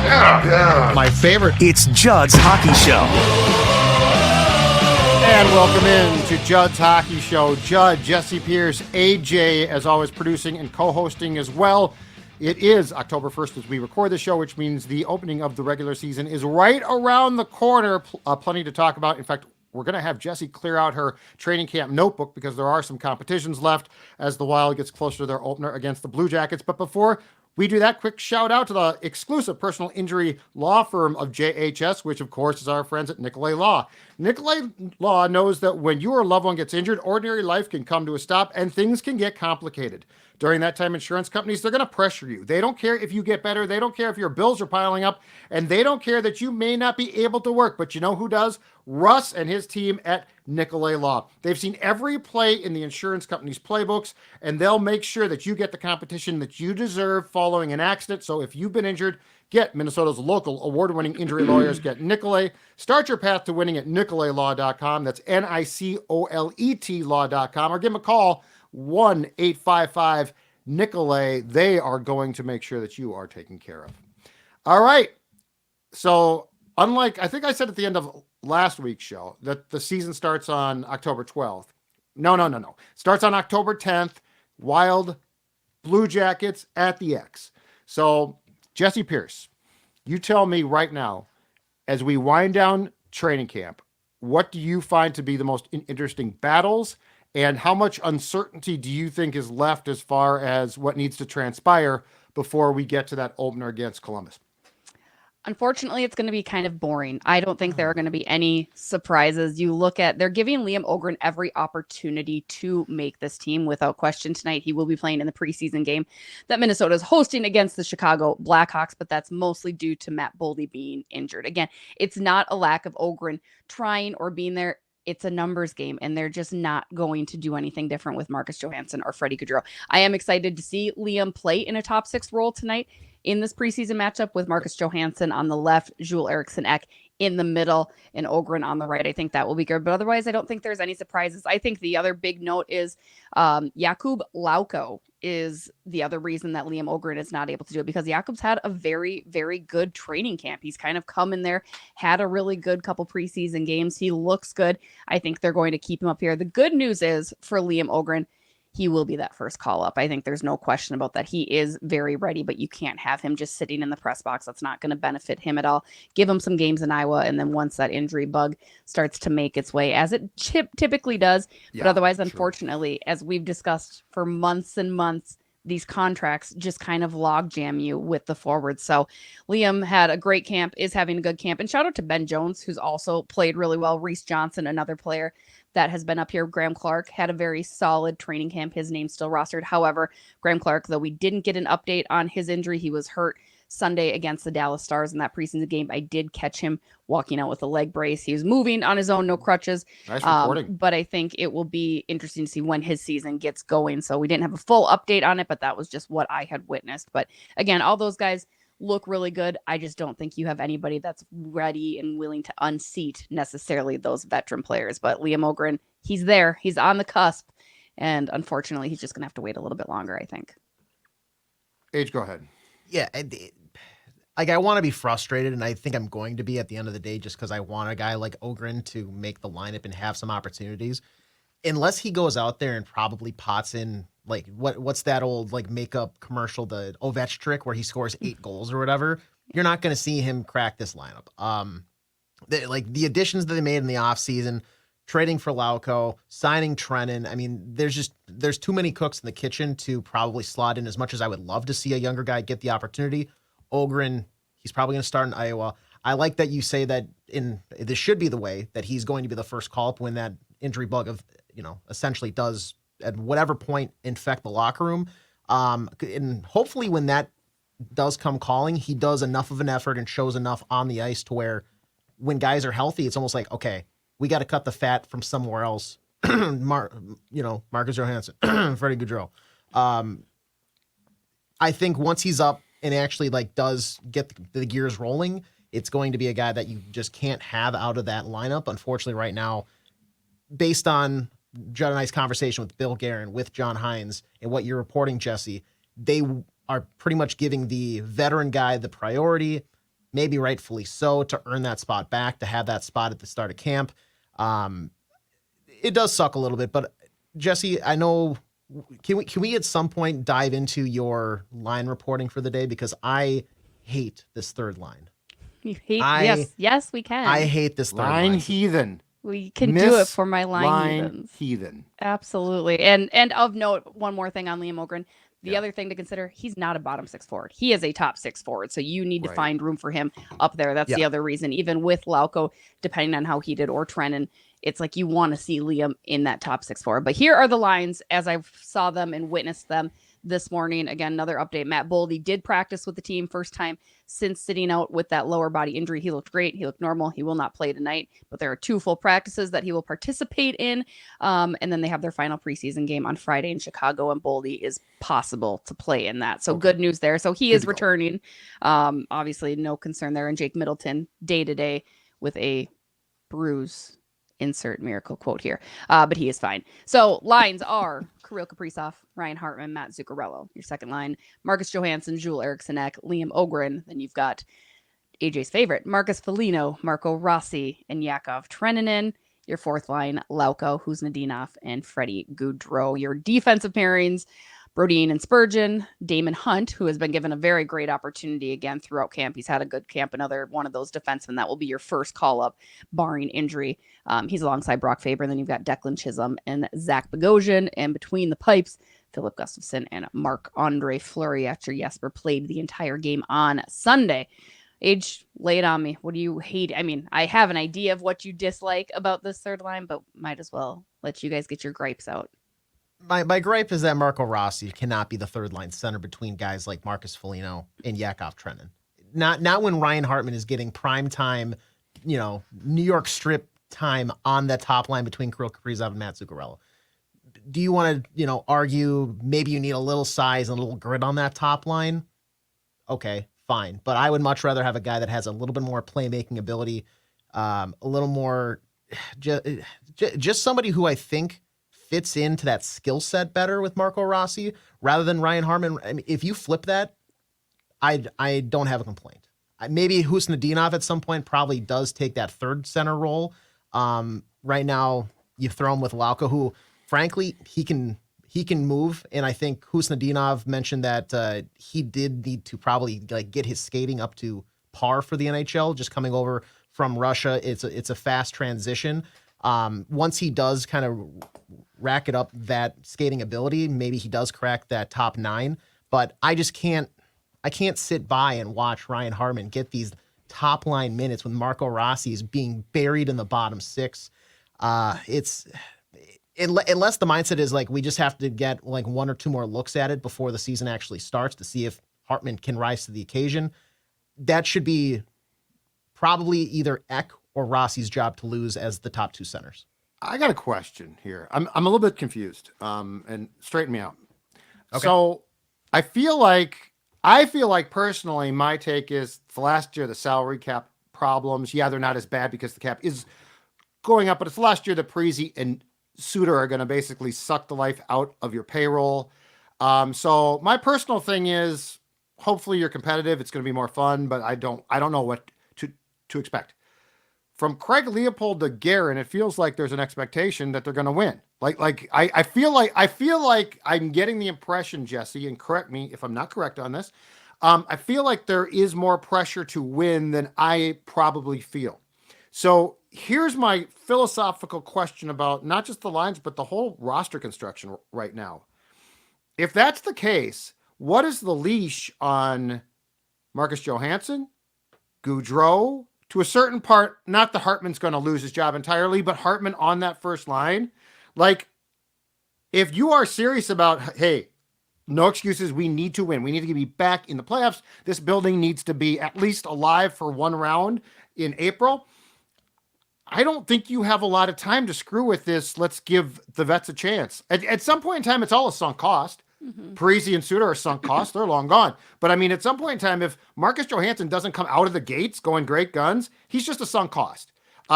My favorite. It's Judd's Hockey Show. And welcome in to Judd's Hockey Show. Judd, Jessi Pierce, AJ, as always, producing and co-hosting as well. It is October 1st as we record the show, which means the opening of the regular season is right around the corner. Plenty to talk about. In fact, we're going to have Jessi clear out her training camp notebook because there are some competitions left as the Wild gets closer to their opener against the Blue Jackets. But before we do that, quick shout out to the exclusive personal injury law firm of JHS, which of course is our friends at Nicolay Law. Nicolay Law knows that when your loved one gets injured, ordinary life can come to a stop and things can get complicated. During that time, insurance companies, they're going to pressure you. They don't care if you get better. They don't care if your bills are piling up. And they don't care that you may not be able to work. But you know who does? Russ and his team at Nicolay Law. They've seen every play in the insurance company's playbooks, and they'll make sure that you get the competition that you deserve following an accident. So if you've been injured, get Minnesota's local award-winning injury lawyers. Get Nicolay. Start your path to winning at nicolaylaw.com. That's NICOLET law.com. Or give them a call, 1-855-NICOLAY. They are going to make sure that you are taken care of. All right. So unlike, I think I said at the end of last week's show that the season starts on October 12th. No. Starts on October 10th. Wild Blue Jackets at the X. So Jessi Pierce, you tell me right now, as we wind down training camp, what do you find to be the most interesting battles, and how much uncertainty do you think is left as far as what needs to transpire before we get to that opener against Columbus? Unfortunately, it's going to be kind of boring. I don't think there are going to be any surprises. You look at, they're giving Liam Öhgren every opportunity to make this team. Without question, tonight he will be playing in the preseason game that Minnesota is hosting against the Chicago Blackhawks, but that's mostly due to Matt Boldy being injured. Again, it's not a lack of Öhgren trying or being there. It's a numbers game, and they're just not going to do anything different with Marcus Johansson or Freddie Gaudreau. I am excited to see Liam play in a top six role tonight in this preseason matchup with Marcus Johansson on the left, Joel Eriksson Ek in the middle, and Öhgren on the right. I think that will be good. But otherwise, I don't think there's any surprises. I think the other big note is Jakub Lauko is the other reason that Liam Öhgren is not able to do it, because Jakub's had a very, very good training camp. He's kind of come in there, had a really good couple preseason games. He looks good. I think they're going to keep him up here. The good news is for Liam Öhgren, he will be that first call up. I think there's no question about that. He is very ready, but you can't have him just sitting in the press box. That's not going to benefit him at all. Give him some games in Iowa, and then once that injury bug starts to make its way, as it typically does, but otherwise, unfortunately, as we've discussed for months and months, these contracts just kind of logjam you with the forwards. So Liam had a great camp, is having a good camp. And shout out to Ben Jones, who's also played really well. Reese Johnson, another player that has been up here. Graham Clark had a very solid training camp. His name's still rostered. However, Graham Clark, though we didn't get an update on his injury, he was hurt Sunday against the Dallas Stars in that preseason game. I did catch him walking out with a leg brace. He was moving on his own, no crutches. Nice reporting. But I think it will be interesting to see when his season gets going. So we didn't have a full update on it, but that was just what I had witnessed. But again, all those guys look really good. I just don't think you have anybody that's ready and willing to unseat necessarily those veteran players. But Liam Öhgren, he's there. He's on the cusp. And unfortunately, he's just going to have to wait a little bit longer, I think. Age, go ahead. Yeah, like I want to be frustrated, and I think I'm going to be at the end of the day just because I want a guy like Öhgren to make the lineup and have some opportunities. Unless he goes out there and probably pots in, like, what's that old, like, makeup commercial, the Ovech trick where he scores 8 goals or whatever, you're not going to see him crack this lineup. The additions that they made in the offseason, trading for Lauko, signing Trennan, I mean, there's too many cooks in the kitchen to probably slot in. As much as I would love to see a younger guy get the opportunity, Öhgren, he's probably going to start in Iowa. I like that you say that this should be the way that he's going to be the first call up when that injury bug essentially does at whatever point infect the locker room. And hopefully when that does come calling, he does enough of an effort and shows enough on the ice to where when guys are healthy, it's almost like, okay, we got to cut the fat from somewhere else. Marcus Johansson, Freddie Gaudreau. I think once he's up and actually does get the gears rolling, it's going to be a guy that you just can't have out of that lineup. Unfortunately, right now, based on Judd and I's conversation with Bill Guerin, with John Hines, and what you're reporting, Jessi, they are pretty much giving the veteran guy the priority. maybe rightfully so, to earn that spot back, to have that spot at the start of camp. It does suck a little bit, but Jessi, I know, can we at some point dive into your line reporting for the day? Because I hate this third line. You hate? Yes, we can. I hate this third line. Heathen. We can do it for my line heathens. Absolutely. And of note, one more thing on Liam Ogren. The other thing to consider, he's not a bottom six forward. He is a top six forward. So you need to find room for him up there. That's the other reason. Even with Lauko, depending on how he did, or Trennan, it's like you want to see Liam in that top six forward. But here are the lines as I saw them and witnessed them this morning. Again, another update. Matt Boldy did practice with the team first time since sitting out with that lower body injury. He looked great. He looked normal. He will not play tonight, but there are 2 full practices that he will participate in. And then they have their final preseason game on Friday in Chicago, and Boldy is possible to play in that. So good news there. So he is returning. Obviously no concern there. And Jake Middleton day to day with a bruise. Insert miracle quote here. But he is fine. So lines are Kirill Kaprizov, Ryan Hartman, Matt Zuccarello. Your second line, Marcus Johansson, Jules Eriksson, Liam Ogren. Then you've got AJ's favorite, Marcus Foligno, Marco Rossi, and Yakov Trenin. Your fourth line, Lauko, Kuznetsov, and Freddie Gaudreau. Your defensive pairings, Brodin and Spurgeon, Damon Hunt, who has been given a very great opportunity again throughout camp. He's had a good camp, another one of those defensemen that will be your first call-up, barring injury. He's alongside Brock Faber, and then you've got Declan Chisholm and Zach Bogosian, and between the pipes, Philip Gustafsson and Marc-Andre Fleury after Jesper played the entire game on Sunday. Age, lay it on me. What do you hate? I mean, I have an idea of what you dislike about this third line, but might as well let you guys get your gripes out. My gripe is that Marco Rossi cannot be the third line center between guys like Marcus Foligno and Yakov Trenin. Not when Ryan Hartman is getting prime time, New York Strip time on that top line between Kirill Kaprizov and Matt Zuccarello. Do you want to, argue maybe you need a little size and a little grit on that top line? Okay, fine. But I would much rather have a guy that has a little bit more playmaking ability, a little more, just somebody who I think fits into that skill set better with Marco Rossi rather than Ryan Hartman. I mean, if you flip that, I don't have a complaint. Maybe Kuznetsov at some point probably does take that third center role. Right now, you throw him with Lauko, who, frankly, he can move. And I think Kuznetsov mentioned that he did need to probably get his skating up to par for the NHL. Just coming over from Russia, it's a fast transition. Once he does kind of rack it up that skating ability, maybe he does crack that top 9. But I can't sit by and watch Ryan Hartman get these top line minutes when Marco Rossi is being buried in the bottom 6. It's unless the mindset is we just have to get 1 or 2 more looks at it before the season actually starts to see if Hartman can rise to the occasion. That should be probably either Ek or Rossi's job to lose as the top 2 centers. I got a question here. I'm a little bit confused. And straighten me out. Okay. So I feel like personally, my take is the last year, the salary cap problems. Yeah, they're not as bad because the cap is going up, but it's last year the Parise and Suter are going to basically suck the life out of your payroll. So my personal thing is, hopefully you're competitive. It's going to be more fun, but I don't know what to expect. From Craig Leopold to Guerin, it feels like there's an expectation that they're going to win. I feel like I'm getting the impression, Jessi, and correct me if I'm not correct on this. I feel like there is more pressure to win than I probably feel. So here's my philosophical question about not just the lines, but the whole roster construction right now. If that's the case, what is the leash on Marcus Johansson, Gaudreau? To a certain part, not that Hartman's going to lose his job entirely, but Hartman on that first line. If you are serious about, hey, no excuses, we need to win. We need to be back in the playoffs. This building needs to be at least alive for 1 round in April. I don't think you have a lot of time to screw with this. Let's give the vets a chance. At some point in time, it's all a sunk cost. Mm-hmm. Parise and Suter are sunk costs. They're long gone. But I mean, at some point in time, if Marcus Johansson doesn't come out of the gates going great guns, he's just a sunk cost.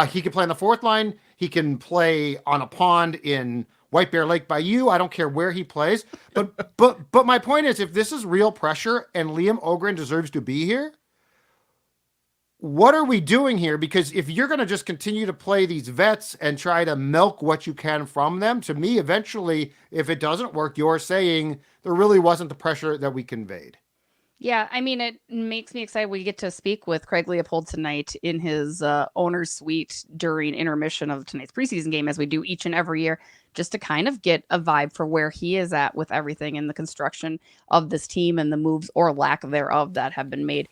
He can play on the fourth line. He can play on a pond in White Bear Lake Bayou. I don't care where he plays. But my point is, if this is real pressure and Liam Ogren deserves to be here, what are we doing here? Because if you're going to just continue to play these vets and try to milk what you can from them, to me, eventually, if it doesn't work, you're saying there really wasn't the pressure that we conveyed. Yeah, I mean, it makes me excited. We get to speak with Craig Leopold tonight in his owner's suite during intermission of tonight's preseason game, as we do each and every year, just to kind of get a vibe for where he is at with everything in the construction of this team and the moves or lack thereof that have been made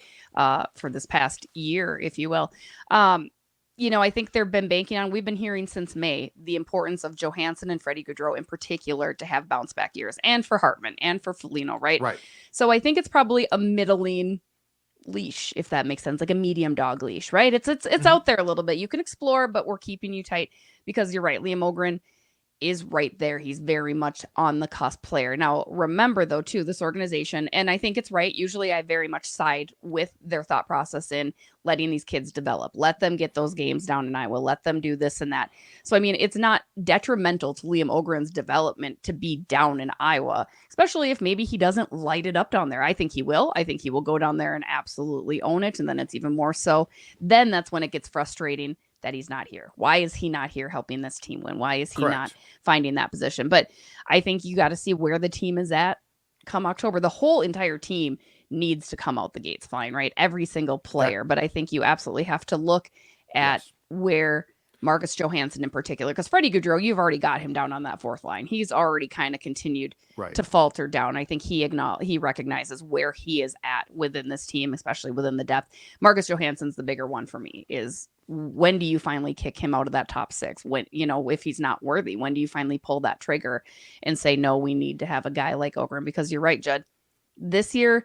for this past year, if you will. I think they've been banking on, we've been hearing since May, the importance of Johansson and Freddie Gaudreau in particular to have bounce back years, and for Hartman and for Foligno, right? Right. So I think it's probably a middling leash, if that makes sense, like a medium dog leash, right? It's out there a little bit. You can explore, but we're keeping you tight because you're right. Liam Ogren is right there. He's very much on the cusp player. Now, remember, though, too, this organization, and I think it's right. Usually I very much side with their thought process in letting these kids develop. Let them get those games down in Iowa. Let them do this and that. So, I mean, it's not detrimental to Liam Ogren's development to be down in Iowa, especially if maybe he doesn't light it up down there. I think he will. I think he will go down there and absolutely own it. And then it's even more so. Then that's when it gets frustrating that he's not here. Why is he not here helping this team win? Why is he not finding that position? But I think you got to see where the team is at come October. The whole entire team needs to come out the gates flying, right? Every single player. But I think you absolutely have to look at where Marcus Johansson in particular, because Freddie Gaudreau, you've already got him down on that fourth line. He's already kind of continued to falter down. I think he recognizes where he is at within this team, especially within the depth. Marcus Johansson's the bigger one for me. Is when do you finally kick him out of that top six? When, if he's not worthy, when do you finally pull that trigger and say, no, we need to have a guy like Ogren? Because you're right, Judd. This year,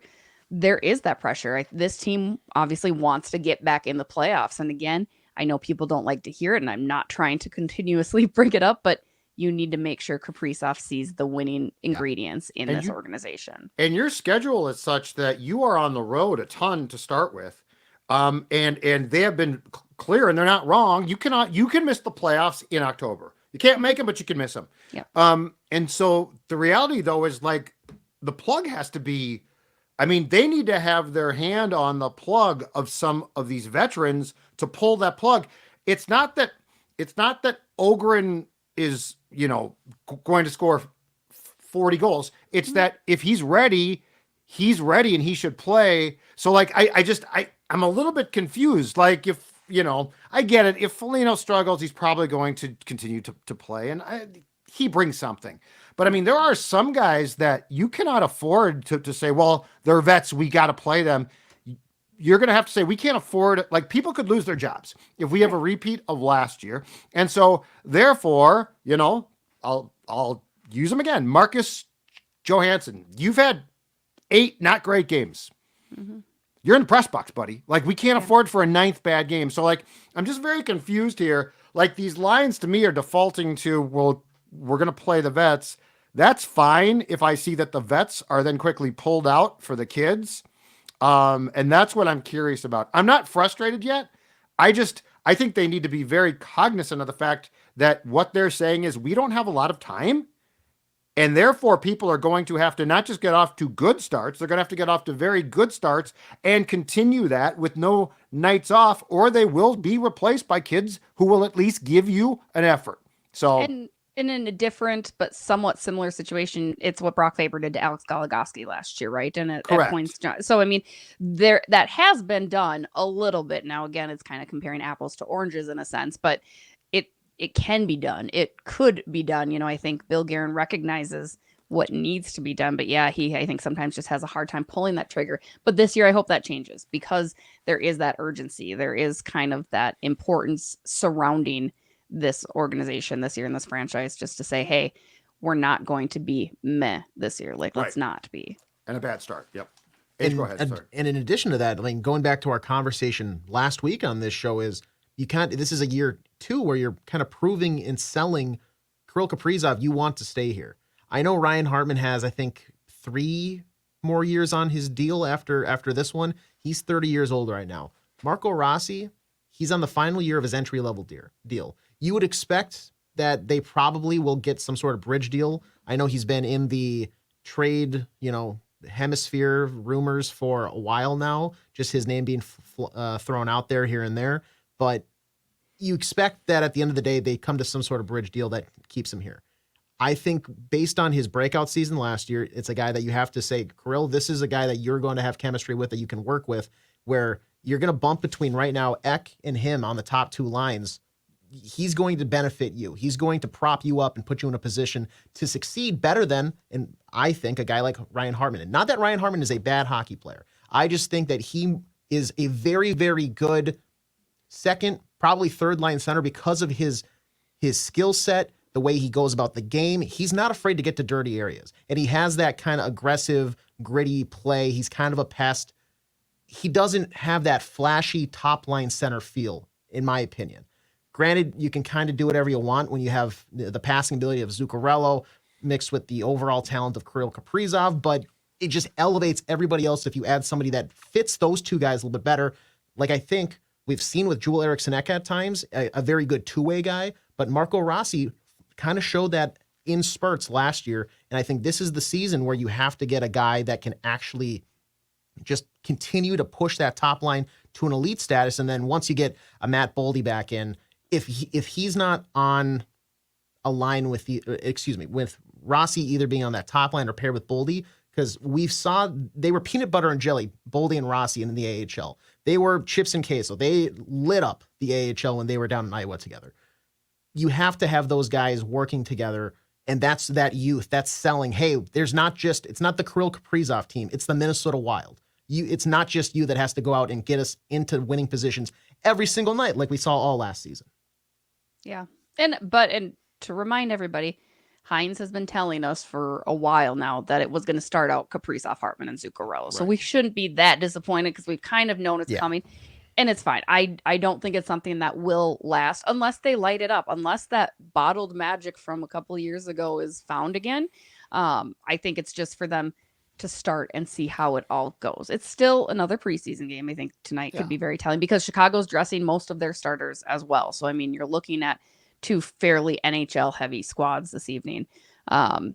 there is that pressure. This team obviously wants to get back in the playoffs. And again, I know people don't like to hear it, and I'm not trying to continuously bring it up, but you need to make sure Kaprizov sees the winning ingredients in this organization. And your schedule is such that you are on the road a ton to start with. And they have been clear, and they're not wrong. You can miss the playoffs in October. You can't make them, but you can miss them. Yep. And so the reality, though, is like the plug has to be, they need to have their hand on the plug of some of these veterans to pull that plug. It's not that Ogren is, going to score 40 goals. It's that if he's ready and he should play. So like, I'm a little bit confused. Like if, I get it. If Foligno struggles, he's probably going to continue to play, and he brings something. But there are some guys that you cannot afford to say, well, they're vets, we got to play them. You're going to have to say, we can't afford it. Like, people could lose their jobs if we have a repeat of last year. And so therefore, I'll use them again. Marcus Johansson, you've had 8 not great games. Mm-hmm. You're in the press box, buddy. Like, we can't afford for a 9th bad game. So like, I'm just very confused here. Like, these lines to me are defaulting to, well, we're going to play the vets. That's fine if I see that the vets are then quickly pulled out for the kids. And that's what I'm curious about. I'm not frustrated yet. I think they need to be very cognizant of the fact that what they're saying is we don't have a lot of time. And therefore, people are going to have to not just get off to good starts, they're going to have to get off to very good starts and continue that with no nights off, or they will be replaced by kids who will at least give you an effort. So, and in a different but somewhat similar situation, it's what Brock Faber did to Alex Goligoski last year, right? And at points, so there that has been done a little bit. Now, again, it's kind of comparing apples to oranges in a sense, but it can be done. It could be done. I think Bill Guerin recognizes what needs to be done, but I think sometimes just has a hard time pulling that trigger. But this year, I hope that changes because there is that urgency. There is kind of that importance surrounding this organization this year in this franchise, just to say, hey, we're not going to be meh this year. Like, let's not be. And a bad start. Yep. Go ahead. And in addition to that, going back to our conversation last week on this show is this is a year 2 where you're kind of proving and selling Kirill Kaprizov. You want to stay here. I know Ryan Hartman has, I think, 3 more years on his deal after this one. He's 30 years old right now. Marco Rossi, he's on the final year of his entry-level deal. You would expect that they probably will get some sort of bridge deal. I know he's been in the trade, hemisphere rumors for a while now, just his name being thrown out there here and there. But you expect that at the end of the day, they come to some sort of bridge deal that keeps him here. I think based on his breakout season last year, it's a guy that you have to say, Kirill, this is a guy that you're going to have chemistry with, that you can work with, where you're going to bump between right now Ek and him on the top two lines. He's going to benefit you. He's going to prop you up and put you in a position to succeed better than, and I think, a guy like Ryan Hartman. And not that Ryan Hartman is a bad hockey player. I just think that he is a very, very good second, probably third line center because of his skill set, the way he goes about the game. He's not afraid to get to dirty areas. And he has that kind of aggressive, gritty play. He's kind of a pest. He doesn't have that flashy top line center feel, in my opinion. Granted, you can kind of do whatever you want when you have the passing ability of Zuccarello mixed with the overall talent of Kirill Kaprizov, but it just elevates everybody else if you add somebody that fits those two guys a little bit better. Like I think we've seen with Joel Eriksson Ek at times, a very good two-way guy, but Marco Rossi kind of showed that in spurts last year. And I think this is the season where you have to get a guy that can actually just continue to push that top line to an elite status. And then once you get a Matt Boldy back in, if he's not on a line with with Rossi either being on that top line or paired with Boldy, because they were peanut butter and jelly, Boldy and Rossi in the AHL. They were chips and queso. They lit up the AHL when they were down in Iowa together. You have to have those guys working together, and that's that youth that's selling. Hey, it's not the Kirill Kaprizov team. It's the Minnesota Wild. It's not just you that has to go out and get us into winning positions every single night like we saw all last season. Yeah. And to remind everybody, Hines has been telling us for a while now that it was going to start out Kaprizov, Hartman, and Zuccarello. Right. So we shouldn't be that disappointed because we've kind of known it's coming. And it's fine. I don't think it's something that will last unless they light it up, unless that bottled magic from a couple of years ago is found again. I think it's just for them to start and see how it all goes. It's still another preseason game. I think tonight could be very telling because Chicago's dressing most of their starters as well. So, I mean, you're looking at two fairly NHL heavy squads this evening.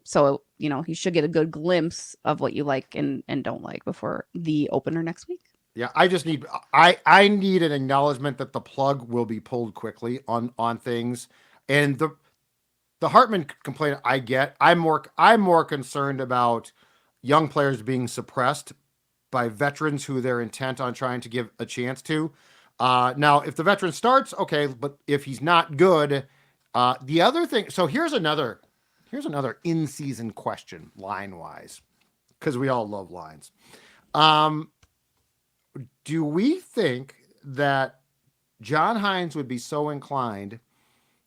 So, you should get a good glimpse of what you like and don't like before the opener next week. Yeah, I just need I need an acknowledgement that the plug will be pulled quickly on things. And the Hartman complaint I get, I'm more concerned about young players being suppressed by veterans who they're intent on trying to give a chance to. Now, if the veteran starts, okay, but if he's not good, the other thing. So here's another in-season question, line-wise, because we all love lines. Do we think that John Hines would be so inclined?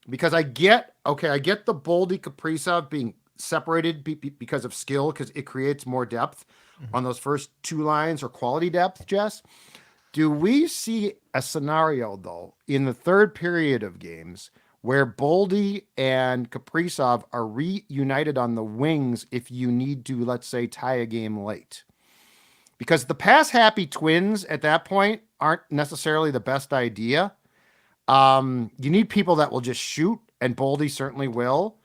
Because I get the Boldy Kaprizov being separated because of skill, because it creates more depth on those first two lines or quality depth, Jess. Do we see a scenario, though, in the third period of games where Boldy and Kaprizov are reunited on the wings if you need to, let's say, tie a game late? Because the pass-happy twins at that point aren't necessarily the best idea. You need people that will just shoot, and Boldy certainly will.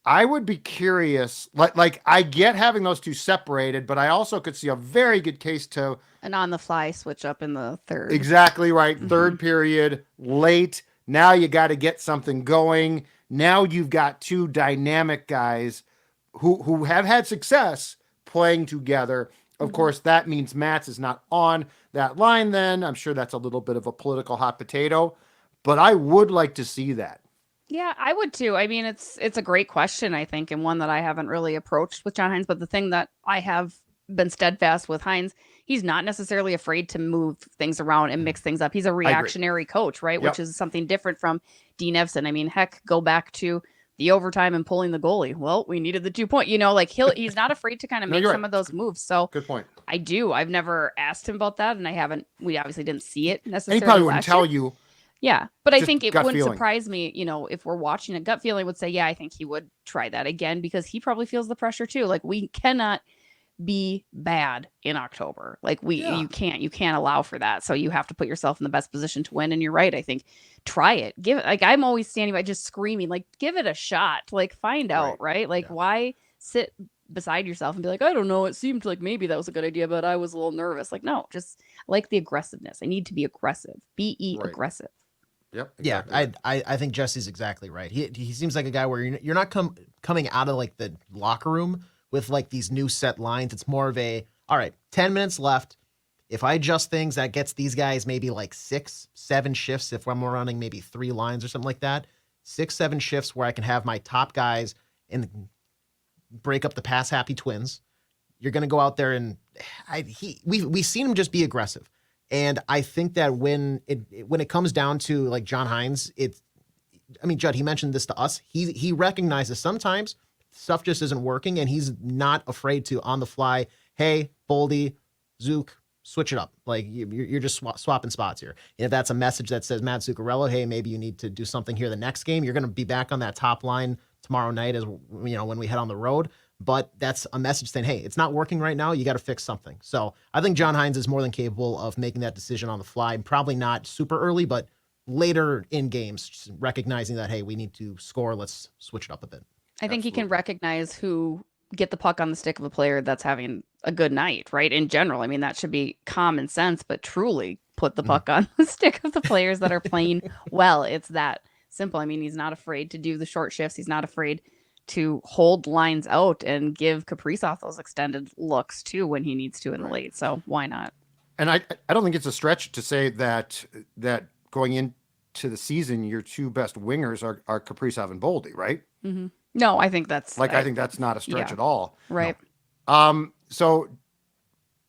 I would be curious. Like I get having those two separated, but I also could see a very good case to an on-the-fly switch up in the third. Exactly right. Mm-hmm. Third period, late. Now you got to get something going. Now you've got two dynamic guys who have had success playing together. Of course, that means Matz is not on that line then. I'm sure that's a little bit of a political hot potato, but I would like to see that. Yeah, I would too. I mean, it's a great question, I think, and one that I haven't really approached with John Hines. But the thing that I have been steadfast with Hines, he's not necessarily afraid to move things around and mix things up. He's a reactionary coach, right? Yep. Which is something different from Dean Evson. I mean, heck, go back to the overtime and pulling the goalie. Well, we needed the 2 point, he's not afraid to kind of make some of those moves. So good point. I've never asked him about that. And we obviously didn't see it necessarily. And he probably wouldn't tell you. Yeah. But I think it wouldn't surprise me, if we're watching a gut feeling would say, yeah, I think he would try that again because he probably feels the pressure too. Like we cannot be bad in October. You can't allow for that. So you have to put yourself in the best position to win. And you're right. I think try it, give it. I'm always standing by just screaming, give it a shot, find out, right? Why sit beside yourself and be like, I don't know, it seemed like maybe that was a good idea, but I was a little nervous. Like, no, just I like the aggressiveness. I need to be aggressive. Be Right. aggressive. Yep. Yeah, Exactly right. I think Jesse's exactly right. He seems like a guy where you're not coming out of like the locker room with like these new set lines. It's more of a, all right, 10 minutes left. If I adjust things, that gets these guys maybe like 6-7 shifts. If I'm running maybe 3 lines or something like that, 6-7 shifts where I can have my top guys and break up the pass happy Twins. You're going to go out there and we've seen him just be aggressive. And I think that when it comes down to like John Hines, Judd, he mentioned this to us. He recognizes sometimes stuff just isn't working, and he's not afraid to on the fly. Hey, Boldy, Zook, switch it up. Like you're just swapping spots here. And if that's a message that says Matt Zuccarello, hey, maybe you need to do something here the next game. You're going to be back on that top line tomorrow night, as when we head on the road. But that's a message saying, hey, it's not working right now. You got to fix something. So I think John Hines is more than capable of making that decision on the fly. Probably not super early, but later in games, recognizing that, hey, we need to score. Let's switch it up a bit. I think he can recognize who get the puck on the stick of a player that's having a good night, right? In general, I mean, that should be common sense, but truly put the puck on the stick of the players that are playing well. It's that simple. I mean, he's not afraid to do the short shifts. He's not afraid to hold lines out and give Kaprizov those extended looks too when he needs to in the late. So why not? And I don't think it's a stretch to say that going into the season, your two best wingers are Kaprizov and Boldy, right? Mm-hmm. No, I think that's I think that's not a stretch at all. Right. No. So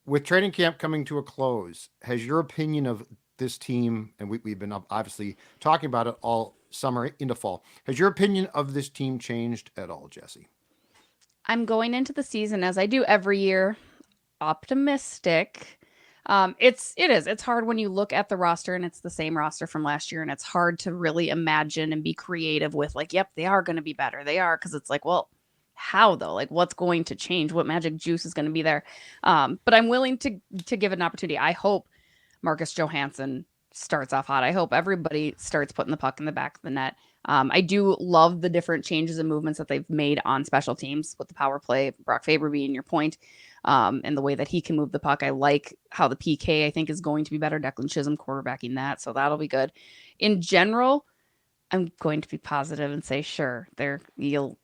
with training camp coming to a close, has your opinion of this team, and we've been obviously talking about it all summer into fall, has your opinion of this team changed at all, Jessi? I'm going into the season, as I do every year, optimistic. It's hard when you look at the roster and it's the same roster from last year, and it's hard to really imagine and be creative with like, yep, they are going to be better. They are, because it's like, well, how though? Like, what's going to change? What magic juice is going to be there? But I'm willing to give it an opportunity. I hope Marcus Johansson starts off hot. I hope everybody starts putting the puck in the back of the net. I do love the different changes and movements that they've made on special teams with the power play, Brock Faber being your point, and the way that he can move the puck. I like how the PK, I think, is going to be better. Declan Chisholm quarterbacking that, so that'll be good. In general, I'm going to be positive and say, sure, you'll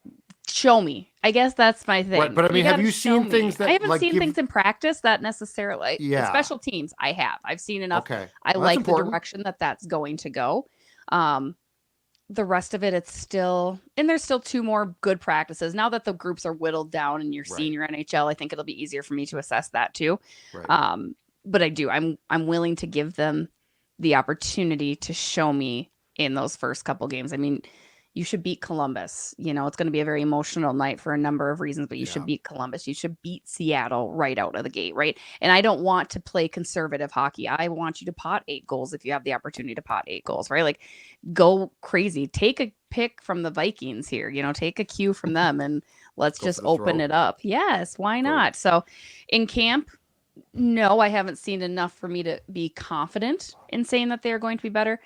show me. I guess that's my thing. Right, but I mean, have you seen things that I haven't seen things in practice that necessarily, yeah, special teams I have. I've seen enough. Okay. I like the direction that's going to go. The rest of it, it's still, and there's still 2 more good practices. Now that the groups are whittled down and you're senior NHL, I think it'll be easier for me to assess that too. Right. But I'm willing to give them the opportunity to show me in those first couple games. I mean, you should beat Columbus. It's going to be a very emotional night for a number of reasons, but you should beat Columbus. You should beat Seattle right out of the gate, right? And I don't want to play conservative hockey. I want you to pot 8 goals if you have the opportunity to pot 8 goals, right? Like, go crazy. Take a pick from the Vikings here, take a cue from them, and let's just open it up. Yes, why not? So in camp, no, I haven't seen enough for me to be confident in saying that they're going to be better.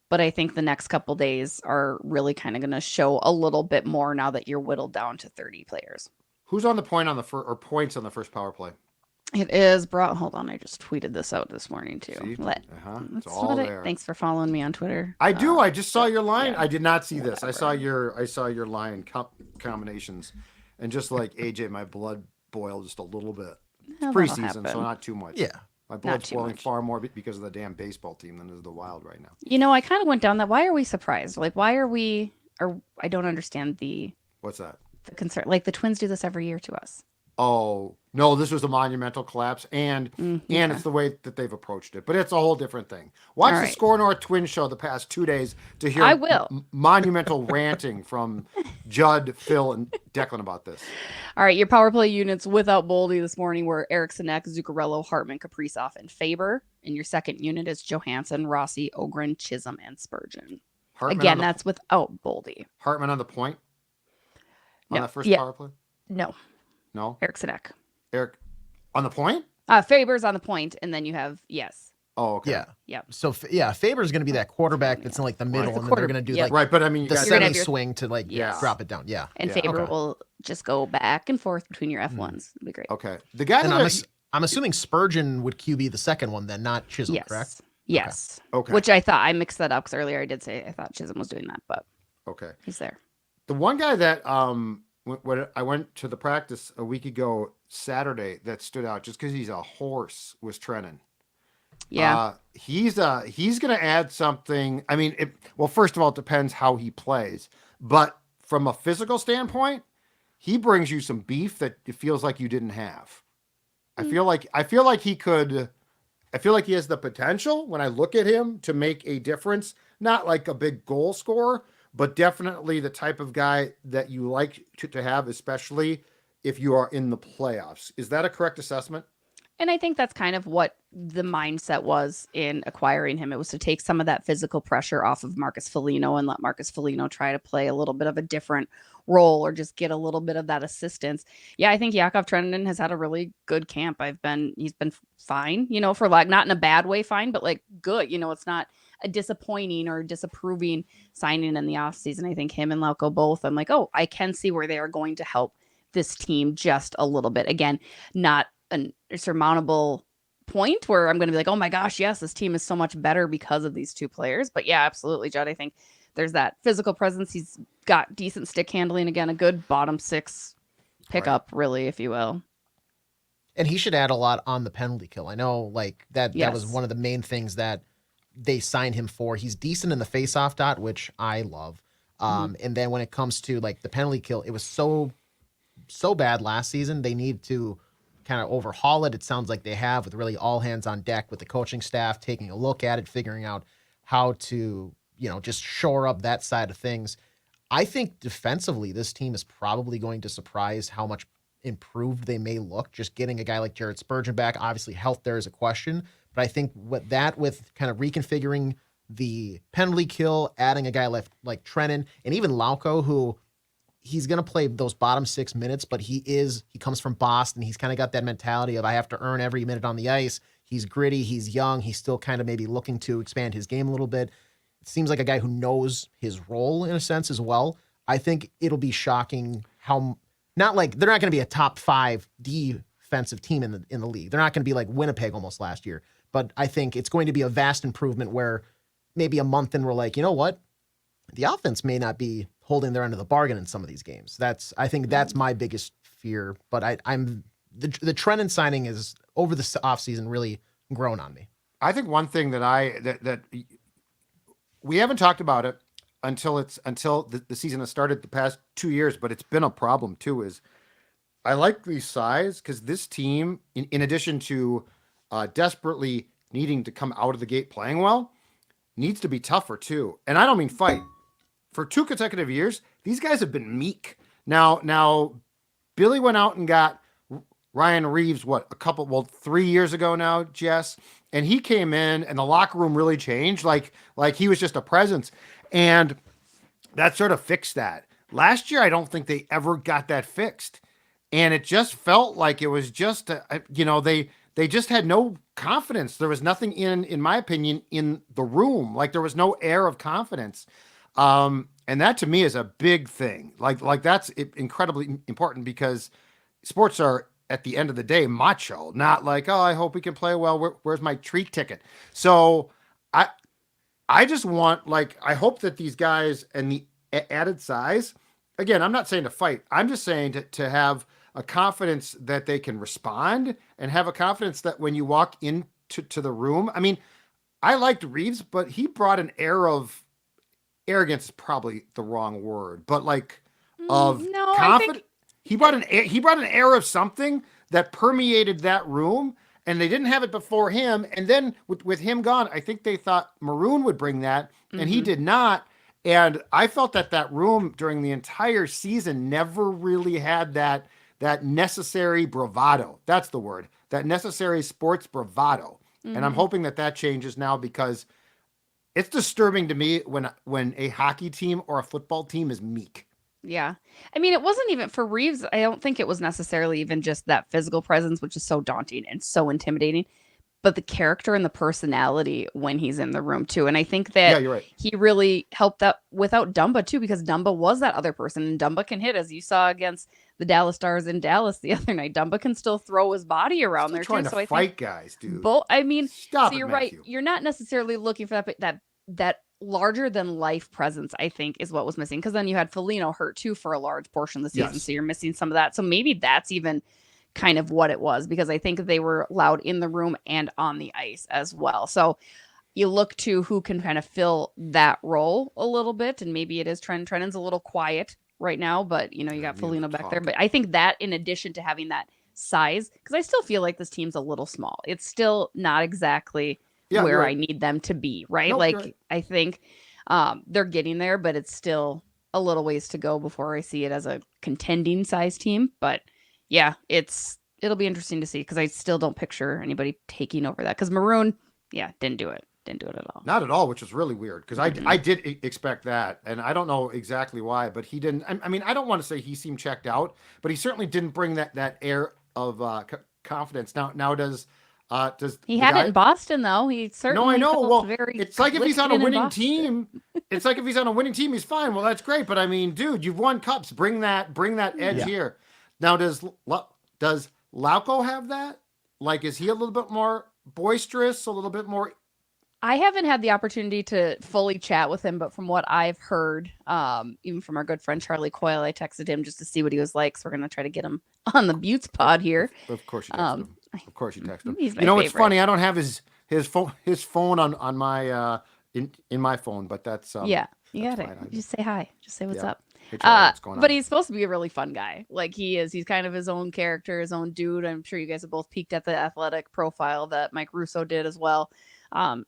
But I think the next couple days are really kind of going to show a little bit more now that you're whittled down to 30 players. Who's on the point on the points on the first power play? It is hold on, I just tweeted this out this morning too. It's all there. Thanks for following me on Twitter. I do. I just saw your line. Yeah. I did not see this. I saw your line combinations, and just like AJ, my blood boiled just a little bit. It's preseason, so not too much. Yeah. My blood's boiling far more because of the damn baseball team than is the Wild right now. I kind of went down that. Why are we surprised? Like, why are we? Or I don't understand the. What's that? The concern. Like, the Twins do this every year to us. Oh no, this was a monumental collapse, and it's the way that they've approached it. But it's a whole different thing. Watch the SKOR North Twins show the past 2 days to hear monumental ranting from Judd, Phil, and Declan about this. All right, your power play units without Boldy this morning were Eriksson, Zuccarello, Hartman, Kaprizov, and Faber. And your second unit is Johansson, Rossi, Ogren, Chisholm, and Spurgeon. Hartman again, that's without Boldy. Hartman on the point on that first power play. No, Eriksson. Eric on the point. Faber's on the point, and then you have Oh, okay. Yeah. Yep. So Faber's going to be that quarterback that's in like the middle, and then they're going to do Yep. like Right, but I mean, you the guys, You're gonna have semi your- swing to like Yes. drop it down. Yeah. And Yeah, Faber okay. will just go back and forth between your F1s. It'll be great. okay. The guy And that I'm assuming Spurgeon would QB the second one, then not Chisholm, Yes. correct? Yes. Okay. Which I thought I mixed that up because earlier I did say I thought Chisholm was doing that, but okay. he's there. The one guy that when I went to the practice a week ago Saturday that stood out just because he's a horse was Trennan. Yeah. He's going to add something. I mean, well, first of all, it depends how he plays, but from a physical standpoint, he brings you some beef that it feels like you didn't have. I feel like he could. I feel like he has the potential when I look at him to make a difference. Not like a big goal scorer, but definitely the type of guy that you like to have, especially if you are in the playoffs. Is that a correct assessment? And I think that's kind of what the mindset was in acquiring him. It was to take some of that physical pressure off of Marcus Foligno and let Marcus Foligno try to play a little bit of a different role or just get a little bit of that assistance. Yeah, I think Yakov Trenin has had a really good camp. He's been fine, for like not in a bad way fine, but like good. It's not a disappointing or disapproving signing in the offseason. I think him and Lauko both, I'm like, oh, I can see where they are going to help this team just a little bit. Again, not an insurmountable point where I'm going to be like, oh my gosh, yes, this team is so much better because of these two players. But yeah, absolutely, Judd. I think there's that physical presence. He's got decent stick handling. Again, a good bottom six pickup, really, if you will. And he should add a lot on the penalty kill. I know like that was one of the main things that they signed him for. He's decent in the face-off dot, which I love. And then when it comes to like the penalty kill, it was so bad last season. They need to kind of overhaul it. It sounds like they have, with really all hands on deck with the coaching staff, taking a look at it, figuring out how to, just shore up that side of things. I think defensively, this team is probably going to surprise how much improved they may look. Just getting a guy like Jared Spurgeon back, obviously health there is a question, but I think with kind of reconfiguring the penalty kill, adding a guy like Trennan and even Lauko, who he's going to play those bottom 6 minutes, but he comes from Boston. He's kind of got that mentality of I have to earn every minute on the ice. He's gritty. He's young. He's still kind of maybe looking to expand his game a little bit. It seems like a guy who knows his role in a sense as well. I think it'll be shocking how they're not going to be a top 5 defensive team in the league. They're not going to be like Winnipeg almost last year, but I think it's going to be a vast improvement where maybe a month in we're like, you know what? The offense may not be holding their end of the bargain in some of these games. I think that's my biggest fear. But I'm the Trennan signing is over the offseason really grown on me. I think one thing that we haven't talked about it until the season has started the past 2 years, but it's been a problem too. Is I like the size because this team, in addition to desperately needing to come out of the gate playing well, needs to be tougher too. And I don't mean fight. For 2 consecutive years, these guys have been meek. Now, Billy went out and got Ryan Reeves, 3 years ago now, Jess, and he came in and the locker room really changed. Like he was just a presence, and that sort of fixed that. Last year, I don't think they ever got that fixed, and it just felt like it was just, they just had no confidence. There was nothing in my opinion, in the room. Like there was no air of confidence. And that to me is a big thing. Like that's incredibly important because sports are at the end of the day macho, not like, oh, I hope we can play well. Where's my treat ticket? So I just want, I hope that these guys and the added size, again, I'm not saying to fight. I'm just saying to have a confidence that they can respond and have a confidence that when you walk into the room, I mean, I liked Reeves, but he brought an air of arrogance is probably the wrong word, but of confidence. He brought an air of something that permeated that room, and they didn't have it before him. And then with him gone, I think they thought Maroon would bring that, and he did not. And I felt that room during the entire season never really had that necessary bravado. That's the word. That necessary sports bravado. And I'm hoping that changes now because it's disturbing to me when a hockey team or a football team is meek. Yeah. I mean, it wasn't even for Reeves. I don't think it was necessarily even just that physical presence, which is so daunting and so intimidating. but the character and the personality when he's in the room too. And I think that you're right. he really helped that without Dumba too, because Dumba was that other person, and Dumba can hit, as you saw against the Dallas Stars in Dallas the other night. Dumba can still throw his body around there Trying too. to So I fight think guys, dude. I mean, Stop so it, you're Matthew. right. You're not necessarily looking for that larger than life presence, I think, is what was missing. Because then you had Foligno hurt too for a large portion of the season, Yes. so you're missing some of that. So maybe that's even kind of what it was, because I think they were loud in the room and on the ice as well. So you look to who can kind of fill that role a little bit, and maybe it is Trenton. Trenton's a little quiet right now, but you got Foligno back there. But I think that in addition to having that size, because I still feel like this team's a little small. It's still not exactly where I need them to be, right? Nope, like I think they're getting there, but it's still a little ways to go before I see it as a contending size team. But yeah, it'll be interesting to see, because I still don't picture anybody taking over that, because Maroon, didn't do it at all. Not at all, which is really weird, because I did expect that, and I don't know exactly why, but he didn't. I mean, I don't want to say he seemed checked out, but he certainly didn't bring that air of confidence. Now does he had it in Boston though? He certainly no, I know. Well, very it's like if he's on a winning Boston. team, it's like if he's on a winning team, he's fine. Well, that's great, but I mean, dude, you've won cups. Bring that edge here. Now does Lauko have that? Like, is he a little bit more boisterous, a little bit more? I haven't had the opportunity to fully chat with him, but from what I've heard, even from our good friend Charlie Coyle, I texted him just to see what he was like. So we're going to try to get him on the Beauties pod here. Of course you text him. Of course you text him. He's my It's favorite. funny. I don't have his phone on my in my phone, but that's you got it. Just say hi. Just say what's up. Hey, Charlie, what's going on? But he's supposed to be a really fun guy. Like he is. He's kind of his own character, his own dude. I'm sure you guys have both peeked at the athletic profile that Mike Russo did as well.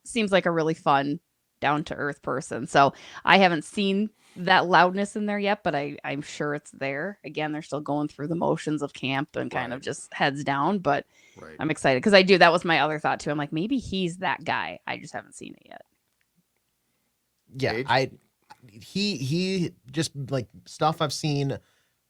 Seems like a really fun, down-to-earth person. So I haven't seen that loudness in there yet, but I'm sure it's there. Again, they're still going through the motions of camp and kind of just heads down, but I'm excited because that was my other thought too. I'm like, maybe he's that guy. I just haven't seen it yet. Yeah, he just like stuff I've seen.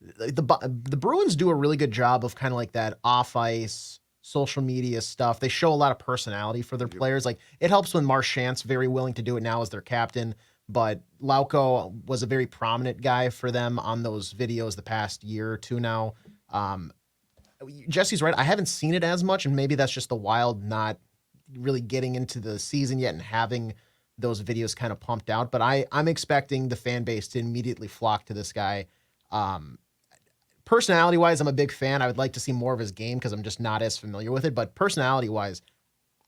The Bruins do a really good job of kind of like that off ice social media stuff. They show a lot of personality for their players. Like it helps when Marchand's very willing to do it now as their captain, but Lauko was a very prominent guy for them on those videos the past year or two now. Jessi's right. I haven't seen it as much, and maybe that's just the Wild not really getting into the season yet and having those videos kind of pumped out. But I'm expecting the fan base to immediately flock to this guy. Personality-wise, I'm a big fan. I would like to see more of his game because I'm just not as familiar with it. But personality-wise,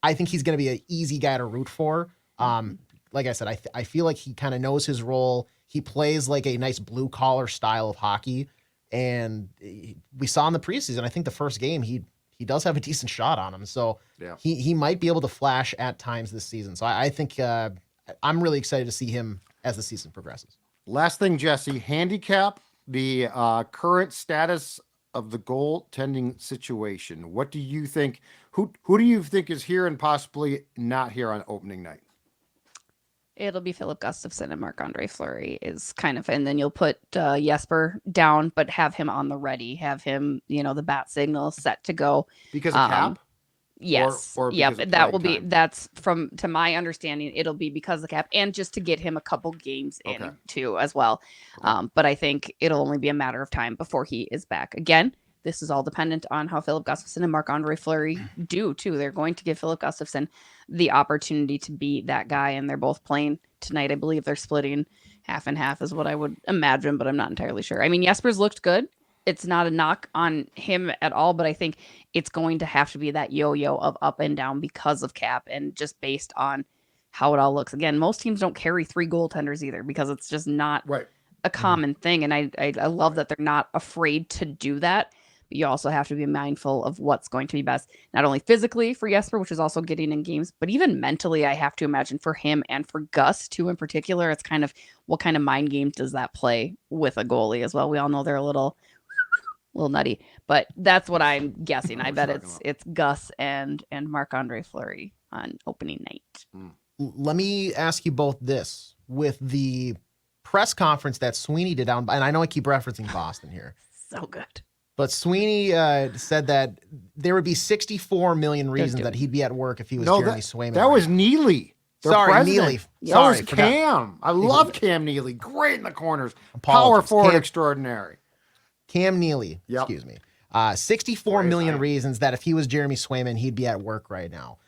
I think he's going to be an easy guy to root for. Like I said, I feel like he kind of knows his role. He plays like a nice blue-collar style of hockey. And we saw in the preseason, I think the first game, he does have a decent shot on him. So he might be able to flash at times this season. So I think I'm really excited to see him as the season progresses. Last thing, Jessi, handicap the current status of the goaltending situation. What do you think? Who do you think is here and possibly not here on opening night? It'll be Philip Gustafsson and Marc-Andre Fleury is kind of, and then you'll put Jesper down, but have him on the ready, have him, the bat signal set to go. Because of cap? Yes. Or yep. That will be, time? that's to my understanding, it'll be because of the cap and just to get him a couple games in too as well. But I think it'll only be a matter of time before he is back. Again, this is all dependent on how Philip Gustafsson and Marc-Andre Fleury do too. They're going to give Philip Gustafsson the opportunity to be that guy, and they're both playing tonight. I believe they're splitting half and half is what I would imagine, but I'm not entirely sure. I mean, Jesper's looked good. It's not a knock on him at all, but I think it's going to have to be that yo-yo of up and down because of cap and just based on how it all looks. Again, most teams don't carry 3 goaltenders either because it's just not a common thing. And I love that they're not afraid to do that. But you also have to be mindful of what's going to be best, not only physically for Jesper, which is also getting in games, but even mentally, I have to imagine for him and for Gus too in particular. It's kind of what kind of mind game does that play with a goalie as well? We all know they're a little nutty, but that's what I'm guessing. I bet it's Gus and Marc-Andre Fleury on opening night. Let me ask you both this. With the press conference that Sweeney did down, and I know I keep referencing Boston here. So good. But Sweeney said that there would be 64 million reasons that he'd be at work if he was Jeremy Swayman. That was Neely. Sorry, Neely. That was Cam. I love Cam Neely. Great in the corners. Power forward extraordinary. Cam Neely. Excuse me. 64 million reasons that if he was Jeremy Swayman, he'd be at work right now.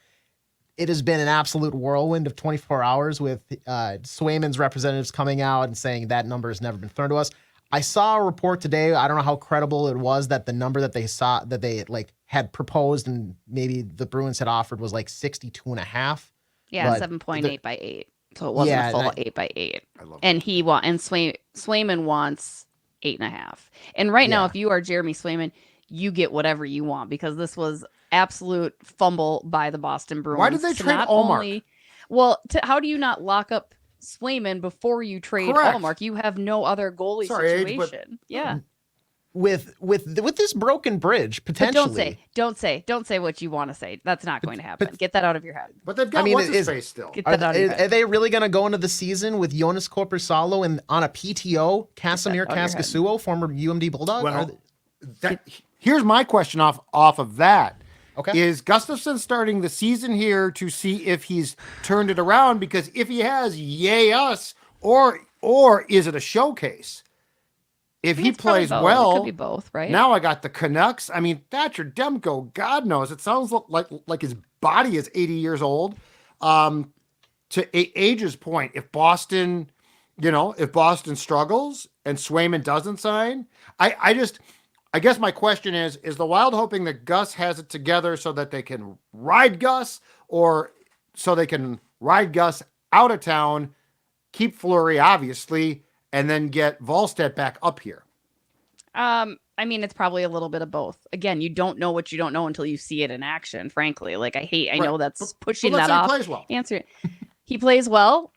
It has been an absolute whirlwind of 24 hours with Swayman's representatives coming out and saying that number has never been thrown to us. I saw a report today. I don't know how credible it was that the number that they saw that they had proposed and maybe the Bruins had offered was like 62.5. Yeah, 7.8 by 8. So it wasn't a full 8 by 8. And Swayman wants 8.5. And right now, if you are Jeremy Swayman, you get whatever you want because this was absolute fumble by the Boston Bruins. Why did they trade Ullmark? How do you not lock up Swayman before you trade Ullmark? You have no other goalie situation. With this broken bridge, potentially. But don't say what you want to say. That's not going to happen. Get that out of your head. But they've got what's his face still. Get that out of your head. Are they really going to go into the season with Jonas Korpisalo and on a PTO, Casimir Kaskasuo, former UMD Bulldog? Well, here's my question off of that. Okay. Is Gustafsson starting the season here to see if he's turned it around? Because if he has, yay us, or is it a showcase? If he plays well, it could be both, right? Now I got the Canucks. I mean, Thatcher Demko, God knows. It sounds like his body is 80 years old. To Age's point, if Boston struggles and Swayman doesn't sign, I guess my question is the Wild hoping that Gus has it together so that they can ride Gus, or so they can ride Gus out of town, keep Fleury, obviously, and then get Wallstedt back up here? I mean, it's probably a little bit of both. Again, you don't know what you don't know until you see it in action, frankly. I know that's pushing that off. He plays well. Answer it. He plays well.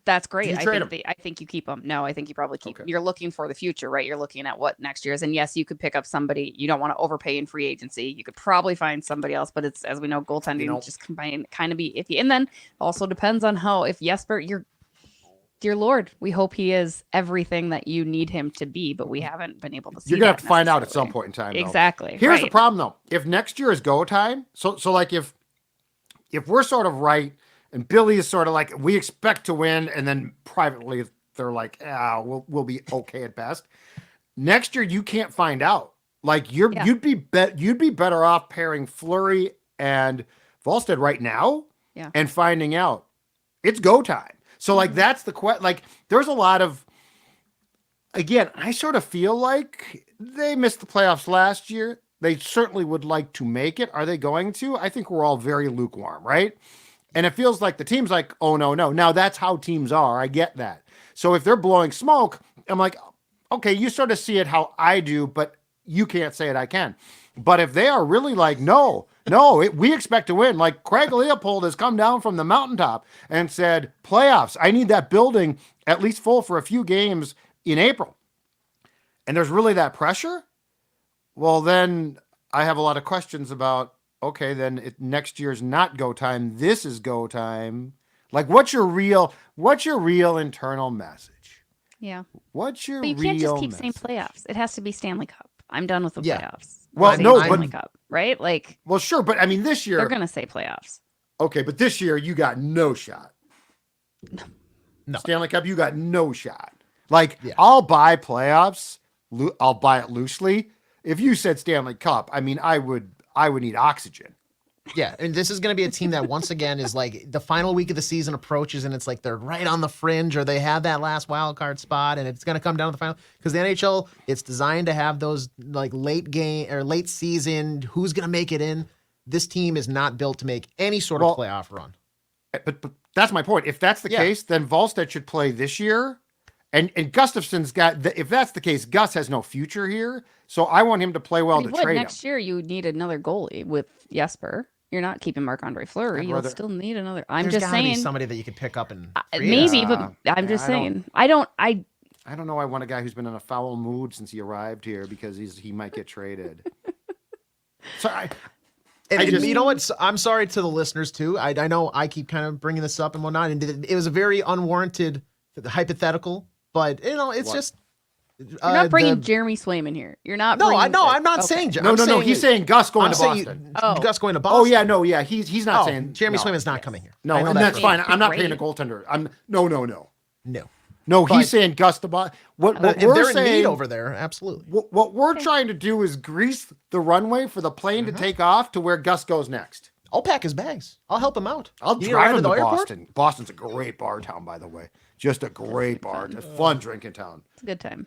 That's great. I think you keep him. No, I think you probably keep him. You're looking for the future, right? You're looking at what next year is. And yes, you could pick up somebody. You don't want to overpay in free agency. You could probably find somebody else, but it's, as we know, goaltending just kind of be iffy. And then also depends on if Jesper, dear Lord, we hope he is everything that you need him to be, but we haven't been able to see. You're going to have to find out at some point in time. Exactly. Here's the problem, though. If next year is go time, so like if we're sort of right, and Billy is sort of like, we expect to win, and then privately they're like, we'll be okay at best. Next year you can't find out. Like you'd be better off pairing Fleury and Wallstedt right now, and finding out it's go time. So like that's the question. Like there's a lot of, again, I sort of feel like they missed the playoffs last year. They certainly would like to make it. Are they going to? I think we're all very lukewarm, right? And it feels like the team's like, oh, no. Now, that's how teams are. I get that. So if they're blowing smoke, I'm like, okay, you sort of see it how I do, but you can't say it, I can. But if they are really like, we expect to win. Like Craig Leopold has come down from the mountaintop and said, playoffs, I need that building at least full for a few games in April. And there's really that pressure. Well, then I have a lot of questions about, okay, then next year's not go time. This is go time. Like, what's your real internal message? Yeah. What's your real message? But you can't just keep saying playoffs. It has to be Stanley Cup. I'm done with the playoffs. Well, no, Stanley Cup, right? Like, well, sure, but I mean, this year they're gonna say playoffs. Okay, but this year you got no shot. No. Stanley Cup, you got no shot. Like, I'll buy playoffs. I'll buy it loosely. If you said Stanley Cup, I mean, I would need oxygen. Yeah, and this is going to be a team that once again is like the final week of the season approaches and it's like they're right on the fringe or they have that last wild card spot and it's going to come down to the final because the NHL, it's designed to have those like late game or late season, who's going to make it in. This team is not built to make any sort of playoff run. But that's my point. If that's the case, then Wallstedt should play this year. And Gustafsson's if that's the case, Gus has no future here. So I want him to play well to trade him. Next year, you need another goalie with Jesper. You're not keeping Marc-Andre Fleury. You'll still need another. I'm just saying. Be somebody that you could pick up and maybe, but I'm just saying. I don't know. I want a guy who's been in a foul mood since he arrived here because he might get traded. So you know what? I'm sorry to the listeners too. I know I keep kind of bringing this up and whatnot, and it was a very unwarranted hypothetical. But it's just You're not bringing Jeremy Swayman here. You're not. No, bringing I'm not saying. No. He's saying Gus going to Boston. Gus going to Boston. Oh yeah, no, yeah. He's not saying Jeremy Swayman's not coming here. No, and that's fine. I'm not paying a goaltender. No, he's saying Gus to Boston. What if we're they're saying in need over there, absolutely. What we're trying to do is grease the runway for the plane to take off to where Gus goes next. I'll pack his bags. I'll help him out. I'll drive him to Boston. Boston's a great bar town, by the way. Just a great bar. It's a fun drinking town. It's a good time.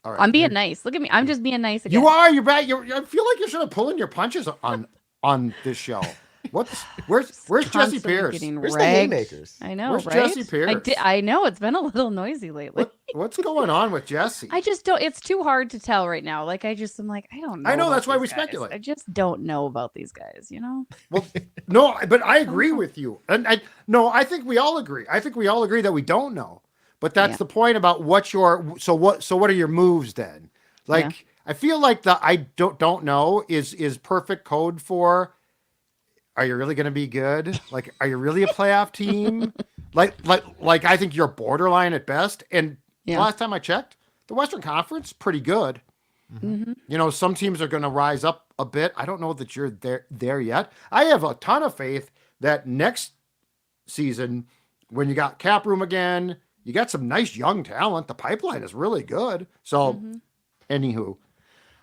All right. I'm being nice. Look at me. I'm just being nice again. You are. You're back. I feel like you're sort of pulling your punches on this show. Where's Jessi Pierce? Where's the haymakers? I know, where's right? Jessi Pierce? I know it's been a little noisy lately. What's going on with Jessi? I just don't. It's too hard to tell right now. Like I'm like I don't know. I know that's why we guys. speculate. I just don't know about these guys. You know. Well, no, but I agree with you, and I think we all agree. I think we all agree that we don't know, but that's the point about what are your moves then? Like I feel like the I don't know is perfect code for. Are you really going to be good? Like, are you really a playoff team? like I think you're borderline at best. And last time I checked, the Western Conference pretty good. Mm-hmm. You know, some teams are going to rise up a bit. I don't know that you're there yet. I have a ton of faith that next season, when you got cap room again, you got some nice young talent. The pipeline is really good. So, anywho.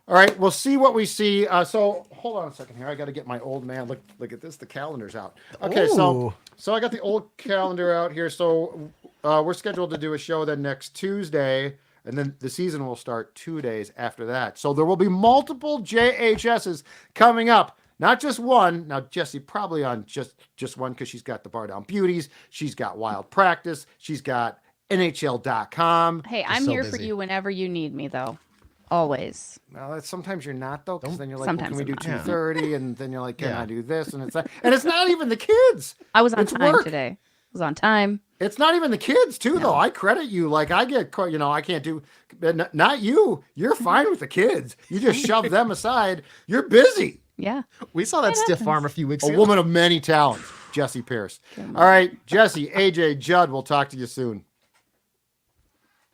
All right, we'll see what we see. So hold on a second here. I got to get my old man. Look at this. The calendar's out. Okay, so I got the old calendar out here. So we're scheduled to do a show then next Tuesday, and then the season will start 2 days after that. So there will be multiple JHSs coming up, not just one. Now Jessi probably on just one because she's got the Bardown Beauties. She's got Wild Practice. She's got NHL.com. Hey, I'm here for you whenever you need me, though. Always. Well, sometimes you're not though, because then you're like, well, can we do 2:30? And then you're like, can I do this? And it's not even the kids. I was on time today. I was on time. It's not even the kids too, though. I credit you. Like I get, I can't do. Not you. You're fine with the kids. You just shove them aside. You're busy. Yeah. We saw that stiff arm a few weeks ago. A woman of many talents, Jessi Pierce. All right, Jessi, AJ, Judd. We'll talk to you soon.